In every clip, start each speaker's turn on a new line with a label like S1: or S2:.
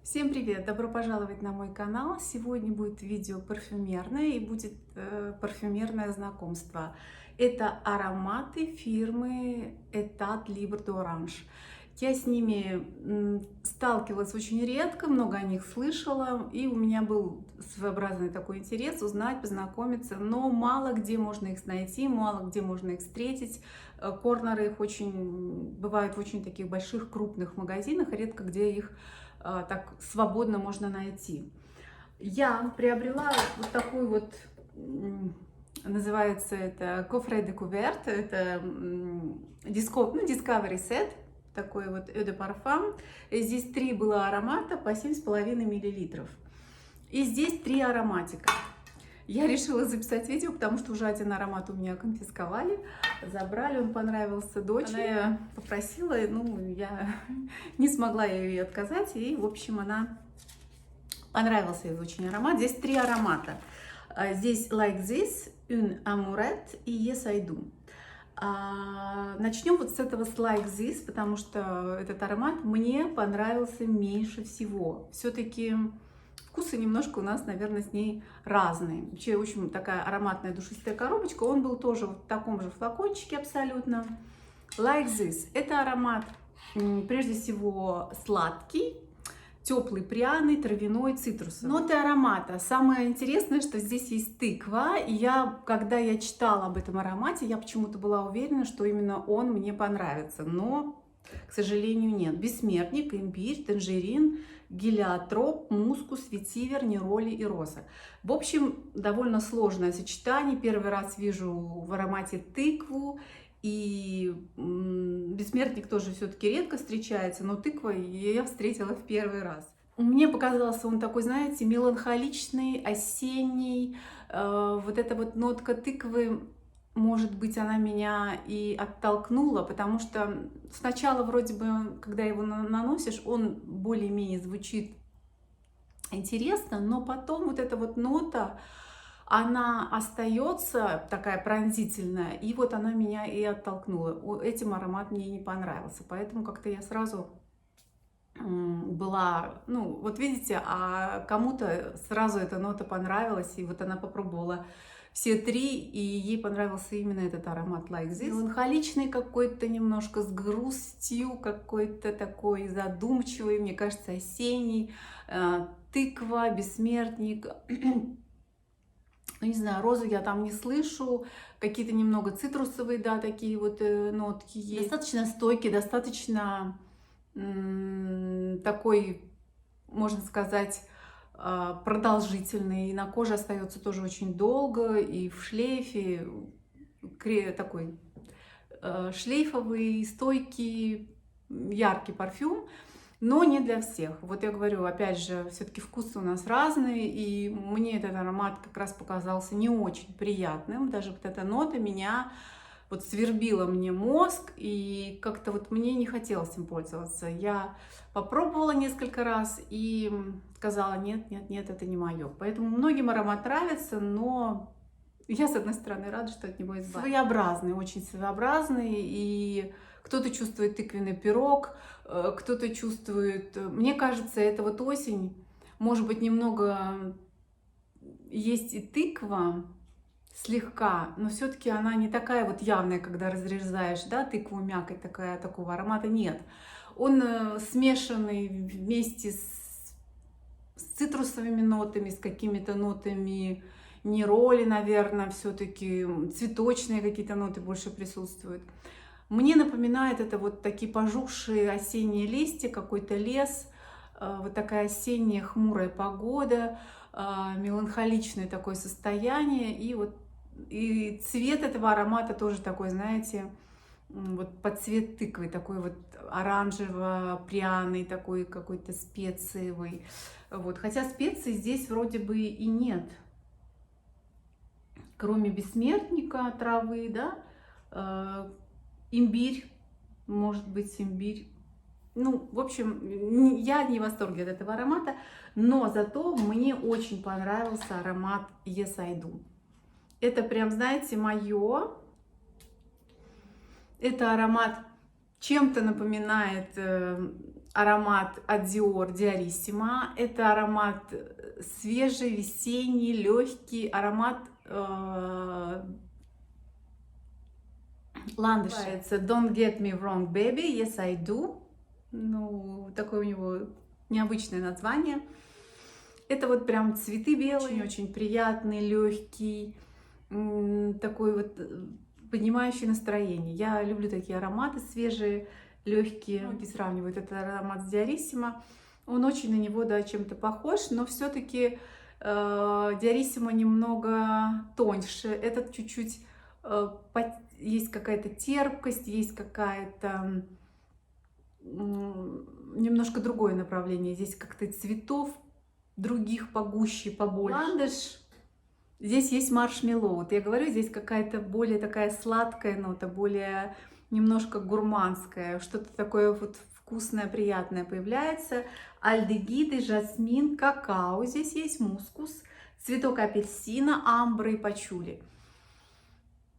S1: Всем привет! Добро пожаловать на мой канал. Сегодня будет видео парфюмерное и будет парфюмерное знакомство. Это ароматы фирмы Etat Libre d'Orange. Я с ними сталкивалась очень редко, много о них слышала, и у меня был своеобразный такой интерес узнать, познакомиться, но мало где можно их найти, мало где можно их встретить. Корнеры их бывают в очень таких больших, крупных магазинах, редко где их так свободно можно найти. Я приобрела вот такой вот, называется это Coffret Découverte, это Discovery Set, такой вот Eau de Parfum. Здесь 3 было аромата по 7,5 мл. И здесь 3 ароматика. Я решила записать видео, потому что уже один аромат у меня конфисковали, забрали, он понравился дочери. Она попросила, я не смогла ей отказать, и, в общем, она понравился ей очень аромат. Здесь 3 аромата. Здесь Like This, Une Amourette и Yes I Do. Начнем вот с этого с Like This, потому что этот аромат мне понравился меньше всего. Все-таки вкусы немножко у нас, наверное, с ней разные. Вообще, очень такая ароматная душистая коробочка. Он был тоже в таком же флакончике абсолютно. Like This. Это аромат, прежде всего, сладкий, теплый, пряный, травяной, цитрусовый. Ноты аромата. Самое интересное, что здесь есть тыква. И когда я читала об этом аромате, я почему-то была уверена, что именно он мне понравится. Но, к сожалению, нет. Бессмертник, имбирь, танжерин, гелиотроп, мускус, ветивер, нероли и роза. В общем, довольно сложное сочетание. Первый раз вижу в аромате тыкву. И бессмертник тоже все-таки редко встречается, но тыква я встретила в первый раз. Мне показался он такой, знаете, меланхоличный, осенний. Вот эта вот нотка тыквы, может быть, она меня и оттолкнула, потому что сначала вроде бы, когда его наносишь, он более-менее звучит интересно, но потом вот эта вот нота, она остается такая пронзительная, и вот она меня и оттолкнула. Этим аромат мне не понравился, поэтому как-то я сразу была, вот видите, а кому-то сразу эта нота понравилась, и вот она попробовала все 3, и ей понравился именно этот аромат Like This. Меланхоличный какой-то, немножко с грустью, какой-то такой задумчивый, мне кажется, осенний, тыква, бессмертник. Не знаю, розы я там не слышу, какие-то немного цитрусовые, да, такие вот нотки есть. Достаточно стойкий, достаточно такой, можно сказать, продолжительный. И на коже остается тоже очень долго, и в шлейфе такой шлейфовый, стойкий, яркий парфюм. Но не для всех. Вот я говорю, опять же, все-таки вкусы у нас разные, и мне этот аромат как раз показался не очень приятным. Даже вот эта нота меня вот свербила мне мозг, и как-то вот мне не хотелось им пользоваться. Я попробовала несколько раз и сказала, нет, нет, нет, это не мое. Поэтому многим аромат нравится, но я, с одной стороны, рада, что от него избавилась. Своеобразный, очень своеобразный, и кто-то чувствует тыквенный пирог, кто-то чувствует... Мне кажется, это вот осень, может быть, немного есть и тыква, слегка, но все-таки она не такая вот явная, когда разрезаешь, да, тыкву, мякоть такого аромата нет. Он смешанный вместе с цитрусовыми нотами, с какими-то нотами нероли, наверное, все-таки цветочные какие-то ноты больше присутствуют. Мне напоминает это вот такие пожухшие осенние листья, какой-то лес, вот такая осенняя хмурая погода, меланхоличное такое состояние, и цвет этого аромата тоже такой, знаете, вот под цвет тыквы, такой вот оранжево-пряный, такой какой-то специевый. Вот. Хотя специй здесь вроде бы и нет, кроме бессмертника, травы, да, имбирь, может быть, имбирь. В общем, я не в восторге от этого аромата, но зато мне очень понравился аромат Yes I Do. Это прям, знаете, мое. Это аромат чем-то напоминает аромат от Dior Diarissima. Это аромат свежий, весенний, легкий, аромат ландыша. Называется Don't Get Me Wrong, Baby, Yes I Do. Ну, такое у него необычное название. Это вот прям цветы белые, очень приятный, легкий, такой вот поднимающий настроение. Я люблю такие ароматы свежие, легкие. Многие сравнивают этот аромат с Diarissima. Он очень на него, да, чем-то похож, но все-таки Diarissima немного тоньше. Этот чуть-чуть есть какая-то терпкость, есть какая-то немножко другое направление. Здесь как-то цветов других погуще, побольше. Ландыш. Здесь есть маршмеллоу. Вот я говорю, здесь какая-то более такая сладкая нота, более немножко гурманская, что-то такое вот вкусное, приятное появляется. Альдегиды, жасмин, какао. Здесь есть мускус, цветок апельсина, амбра и пачули.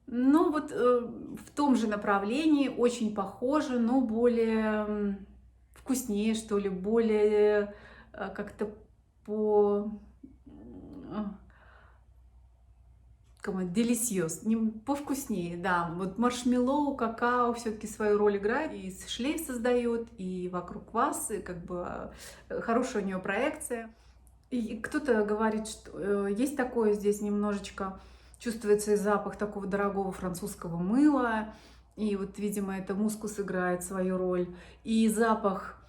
S1: Ну вот в том же направлении, очень похоже, но более вкуснее, что ли, более как-то делисьёс, повкуснее, да. Вот маршмеллоу, какао все-таки свою роль играет, и шлейф создает, и вокруг вас, и как бы хорошая у нее проекция. И кто-то говорит, что есть такое здесь немножечко, чувствуется и запах такого дорогого французского мыла, и вот, видимо, это мускус играет свою роль, и запах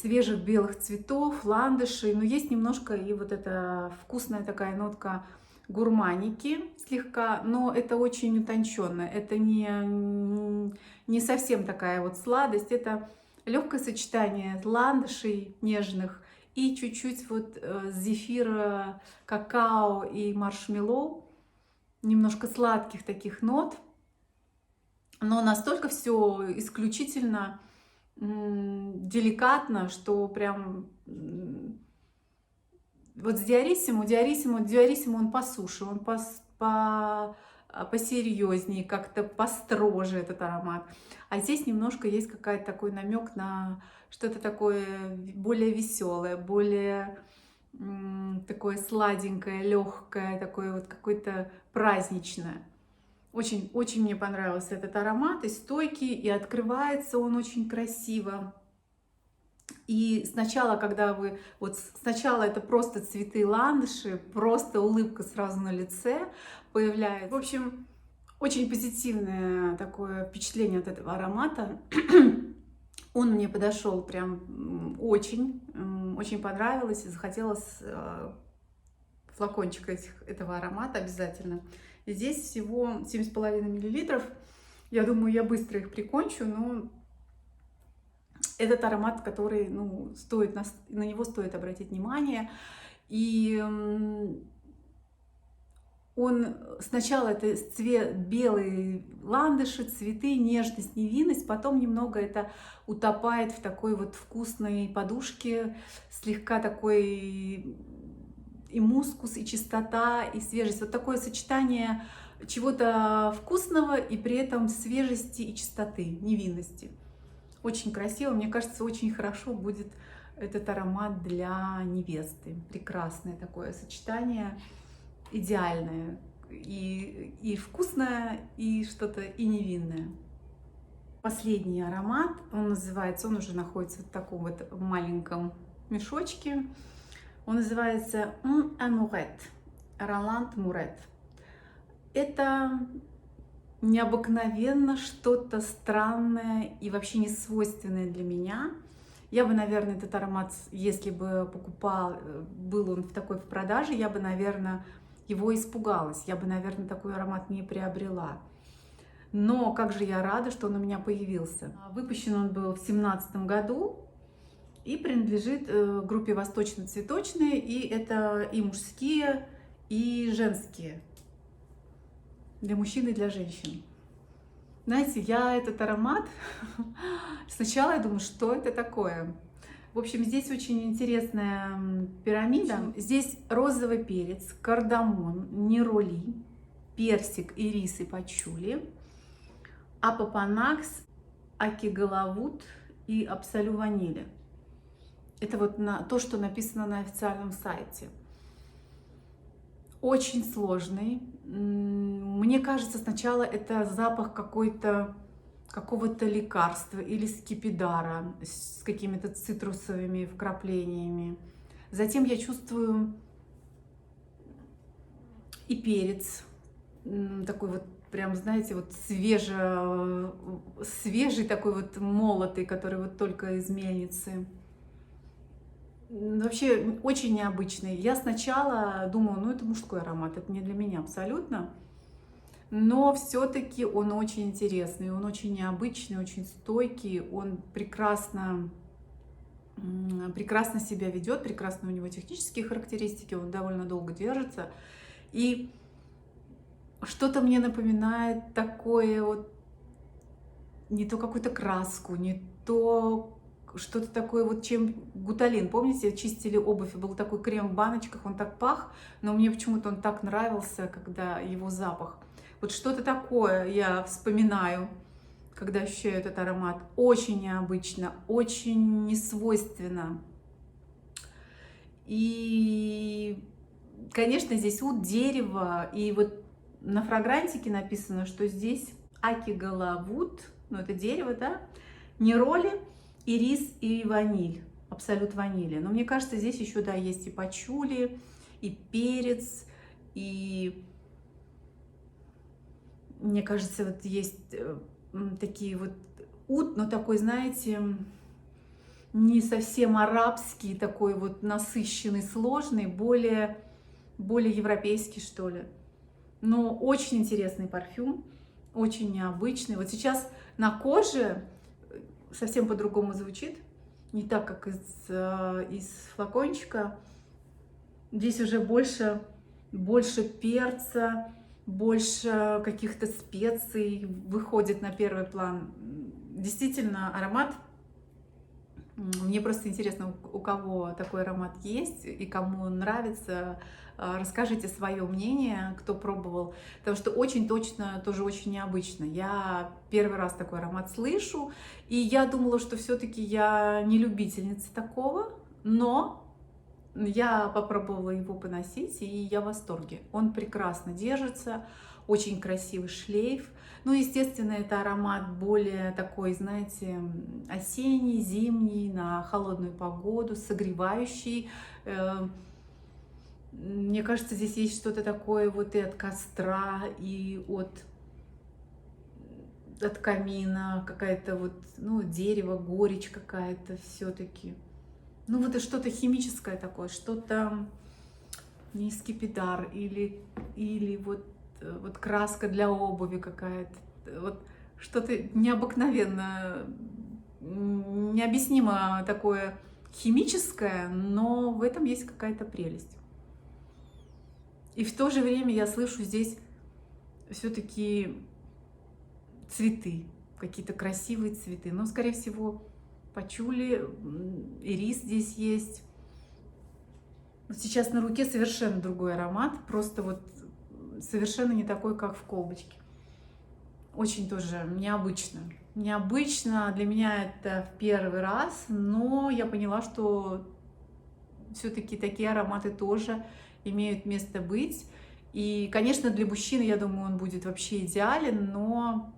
S1: свежих белых цветов, ландышей, но есть немножко и вот эта вкусная такая нотка гурманики слегка, но это очень утонченно, это не совсем такая вот сладость, это легкое сочетание ландышей нежных и чуть-чуть вот зефира, какао и маршмеллоу, немножко сладких таких нот, но настолько все исключительно деликатно, что прям вот с Diarissima он по суше, он посерьезнее, как-то построже этот аромат. А здесь немножко есть какая-то такой намек на что-то такое более веселое, более такое сладенькое, легкое, такое вот какое-то праздничное. Очень мне понравился этот аромат, и стойкий, и открывается он очень красиво. И сначала, сначала это просто цветы ландыши, просто улыбка сразу на лице появляется. В общем, очень позитивное такое впечатление от этого аромата. Он мне подошел прям очень понравилось, и захотелось флакончик этого аромата обязательно. Здесь всего 7,5 мл. Я думаю, я быстро их прикончу, но этот аромат, который, ну, на него стоит обратить внимание. И он сначала это цвет белые ландыши, цветы, нежность, невинность, потом немного это утопает в такой вот вкусной подушке, слегка такой и мускус, и чистота, и свежесть. Вот такое сочетание чего-то вкусного и при этом свежести и чистоты, невинности. Очень красиво. Мне кажется, очень хорошо будет этот аромат для невесты. Прекрасное такое сочетание, идеальное. И вкусное, и что-то и невинное. Последний аромат, он уже находится в таком вот маленьком мешочке. Он называется Amourette, Роланд Мурет. Это необыкновенно что-то странное и вообще не свойственное для меня. Я бы, наверное, этот аромат, если бы был он в продаже, я бы, наверное, его испугалась. Я бы, наверное, такой аромат не приобрела. Но как же я рада, что он у меня появился. Выпущен он был в 2017 году. И принадлежит группе восточно-цветочные, и это и мужские, и женские, для мужчин и для женщин. Знаете, я этот аромат, сначала я думаю, что это такое. В общем, здесь очень интересная пирамида. Здесь розовый перец, кардамон, нероли, персик, ирис и пачули, апопанакс, акигалавут и Абсолю ванили. Это вот то, что написано на официальном сайте. Очень сложный. Мне кажется, сначала это запах какого-то лекарства или скипидара с какими-то цитрусовыми вкраплениями. Затем я чувствую и перец, такой вот прям, знаете, вот свежий такой вот молотый, который вот только из мельницы. Вообще очень необычный. Я сначала думала, ну это мужской аромат, это не для меня абсолютно. Но все-таки он очень интересный, он очень необычный, очень стойкий, он прекрасно себя ведет, прекрасно у него технические характеристики, он довольно долго держится. И что-то мне напоминает такое вот, не то какую-то краску, не то что-то такое вот, чем гуталин. Помните, чистили обувь, был такой крем в баночках, он так пах, но мне почему-то он так нравился, когда его запах. Вот что-то такое я вспоминаю, когда ощущаю этот аромат. Очень необычно, очень несвойственно. И, конечно, здесь дерево, и вот на фрагрантике написано, что здесь акигалавуд, ну это дерево, да, нероли, ирис и ваниль, абсолют ванили. Но мне кажется, здесь еще, да, есть и пачули, и перец, и мне кажется, вот есть такие вот но такой, знаете, не совсем арабский, такой вот насыщенный, сложный, более европейский, что ли. Но очень интересный парфюм, очень необычный. Вот сейчас на коже совсем по-другому звучит, не так, как из флакончика. Здесь уже больше перца, больше каких-то специй выходит на первый план. Действительно, аромат. Мне просто интересно, у кого такой аромат есть и кому он нравится. Расскажите свое мнение, кто пробовал, потому что очень точно, тоже очень необычно. Я первый раз такой аромат слышу, и я думала, что все-таки я не любительница такого, но я попробовала его поносить, и я в восторге. Он прекрасно держится, очень красивый шлейф. Ну, естественно, это аромат более такой, знаете, осенний, зимний, на холодную погоду, согревающий. Мне кажется, здесь есть что-то такое вот и от костра, и от камина, какая-то вот, ну, дерево, горечь какая-то все-таки. Ну, вот это что-то химическое такое, что-то не скипидар или вот краска для обуви какая-то. Вот что-то необыкновенно, необъяснимо такое химическое, но в этом есть какая-то прелесть. И в то же время я слышу здесь все-таки цветы, какие-то красивые цветы. Но, скорее всего, пачули, ирис здесь есть. Вот сейчас на руке совершенно другой аромат, просто вот совершенно не такой, как в колбочке. Очень тоже необычно. Необычно, для меня это в первый раз, но я поняла, что все-таки такие ароматы тоже имеют место быть. И, конечно, для мужчины, я думаю, он будет вообще идеален, но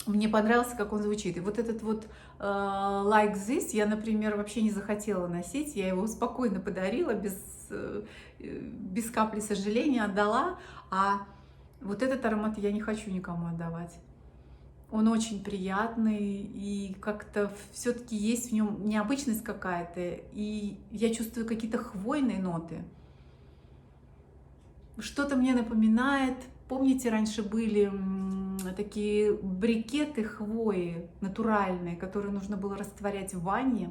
S1: мне понравился, как он звучит. И вот этот вот Like This я, например, вообще не захотела носить. Я его спокойно подарила, без капли сожаления отдала. А вот этот аромат я не хочу никому отдавать. Он очень приятный, и как-то все-таки есть в нем необычность какая-то. И я чувствую какие-то хвойные ноты. Что-то мне напоминает, помните, раньше были такие брикеты хвои натуральные, которые нужно было растворять в ванне.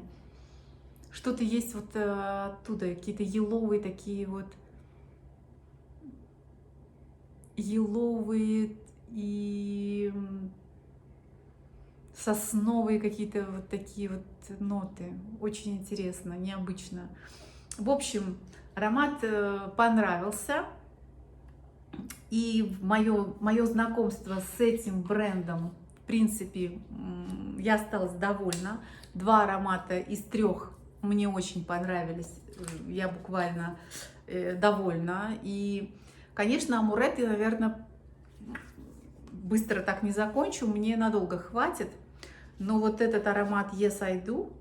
S1: Что-то есть вот оттуда, какие-то еловые такие вот, еловые и сосновые какие-то вот такие вот ноты. Очень интересно, необычно. В общем, аромат понравился. И мое знакомство с этим брендом принципе, я осталась довольна. 2 аромата из 3 мне очень понравились. Я буквально довольна. И, конечно, Амурет я, наверное, быстро так не закончу, мне надолго хватит. Но вот этот аромат Yes, I Do,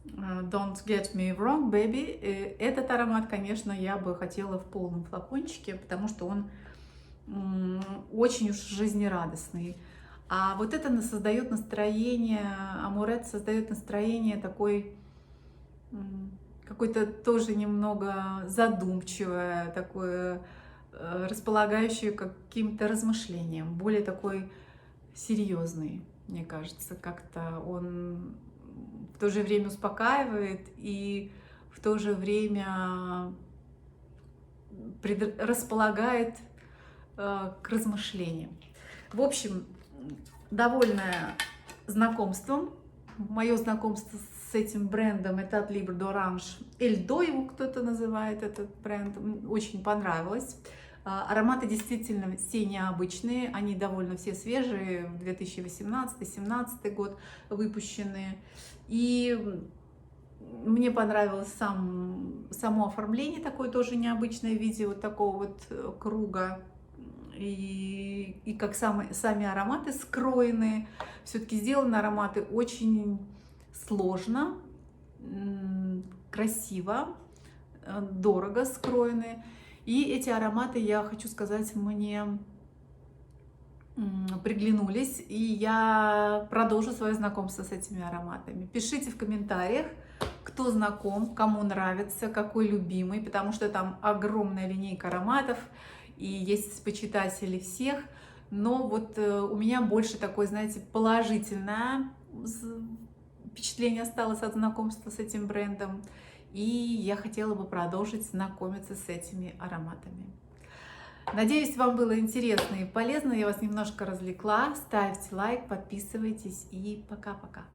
S1: Don't Get Me Wrong, Baby, этот аромат, конечно, я бы хотела в полном флакончике, потому что он очень уж жизнерадостный. А вот это создает настроение, Амурет создает настроение такой, какой-то тоже немного задумчивое, такое располагающее к каким-то размышлениям, более такой серьезный, мне кажется, как-то он в то же время успокаивает и в то же время располагает к размышлениям. В общем, довольная знакомством. Мое знакомство с этим брендом это от Libre d'Orange. Эльдо его кто-то называет, этот бренд. Очень понравилось. Ароматы действительно все необычные, они довольно все свежие, 2018-2017 год выпущенные. И мне понравилось само оформление, такое тоже необычное в виде вот такого вот круга. И как сами ароматы скроены, все-таки сделаны ароматы очень сложно, красиво, дорого скроены. И эти ароматы, я хочу сказать, мне приглянулись, и я продолжу свое знакомство с этими ароматами. Пишите в комментариях, кто знаком, кому нравится, какой любимый, потому что там огромная линейка ароматов, и есть почитатели всех. Но вот у меня больше такое, знаете, положительное впечатление осталось от знакомства с этим брендом. И я хотела бы продолжить знакомиться с этими ароматами. Надеюсь, вам было интересно и полезно. Я вас немножко развлекла. Ставьте лайк, подписывайтесь и пока-пока.